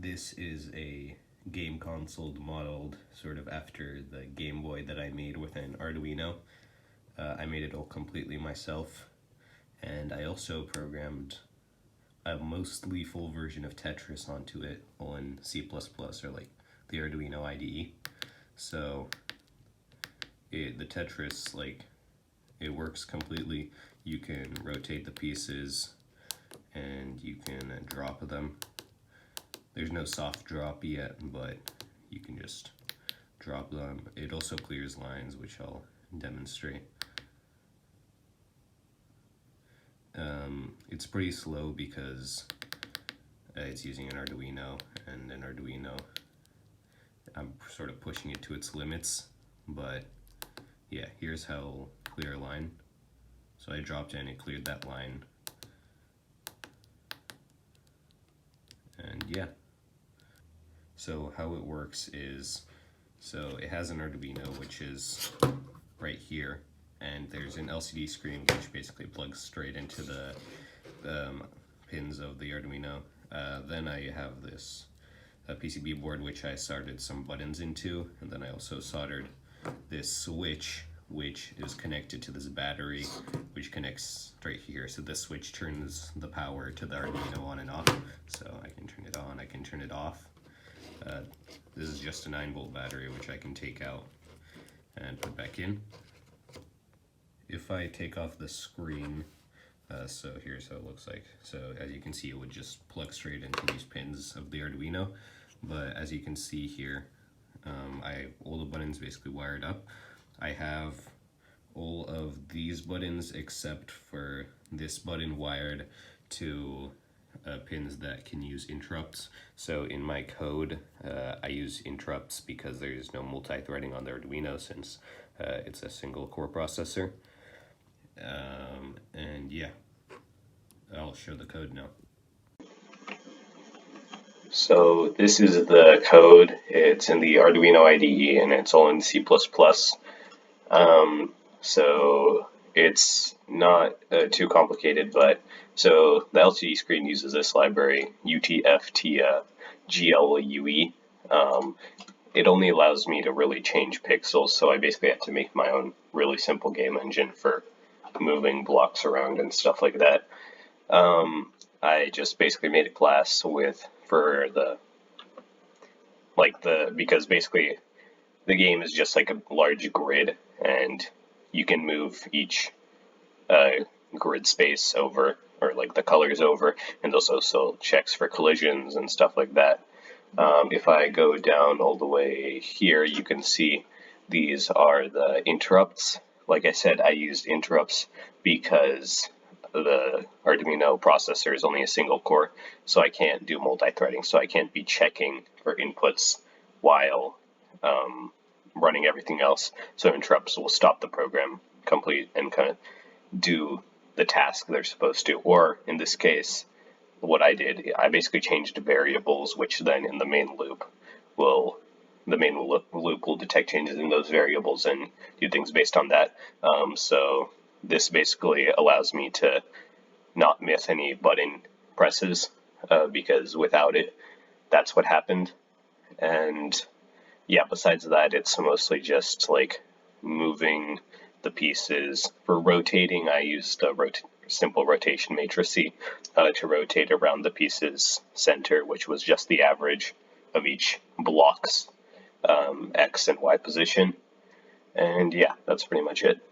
This is a game console modeled sort of after the Game Boy that I made with an Arduino. I made it all completely myself, and I also programmed a mostly full version of Tetris onto it on C++, or like the Arduino IDE. So the Tetris, like, it works completely. You can rotate the pieces and you can drop them. There's no soft drop yet, but you can just drop them. It also clears lines, which I'll demonstrate. It's pretty slow because it's using an Arduino, and an Arduino, I'm sort of pushing it to its limits, but yeah, here's how clear a line. So I dropped in, it cleared that line, and yeah. So how it works is, so it has an Arduino, which is right here, and there's an LCD screen which basically plugs straight into the pins of the Arduino. Then I have this PCB board which I soldered some buttons into, and then I also soldered this switch which is connected to this battery which connects right here. So this switch turns the power to the Arduino on and off. So I can turn it on, I can turn it off. This is just a 9-volt battery which I can take out and put back in. If I take off the screen, so here's how it looks like. So as you can see, it would just plug straight into these pins of the Arduino. But as you can see here, I have all the buttons basically wired up. I have all of these buttons except for this button wired to pins that can use interrupts. So in my code, I use interrupts because there's no multi-threading on the Arduino, since it's a single core processor. And yeah, I'll show the code now. So this is the code. It's in the Arduino IDE and it's all in C++. So it's not too complicated, but so the LCD screen uses this library, UTF-TGLUE. It only allows me to really change pixels, so I basically have to make my own really simple game engine for moving blocks around and stuff like that. I just basically made a class because basically the game is just like a large grid, and you can move each grid space over, or like the colors over, and also checks for collisions and stuff like that. If I go down all the way here, you can see these are the interrupts. Like I said, I used interrupts because the Arduino processor is only a single core, so I can't do multi-threading, so I can't be checking for inputs while running everything else. So interrupts will stop the program complete and kind of do the task they're supposed to. Or in this case, what I did, I basically changed variables, which then in the main loop will detect changes in those variables and do things based on that. So this basically allows me to not miss any button presses, because without it, that's what happened. And yeah, besides that, it's mostly just like moving the pieces. For rotating, I used a simple rotation matrix to rotate around the piece's center, which was just the average of each block's X and Y position. And yeah, that's pretty much it.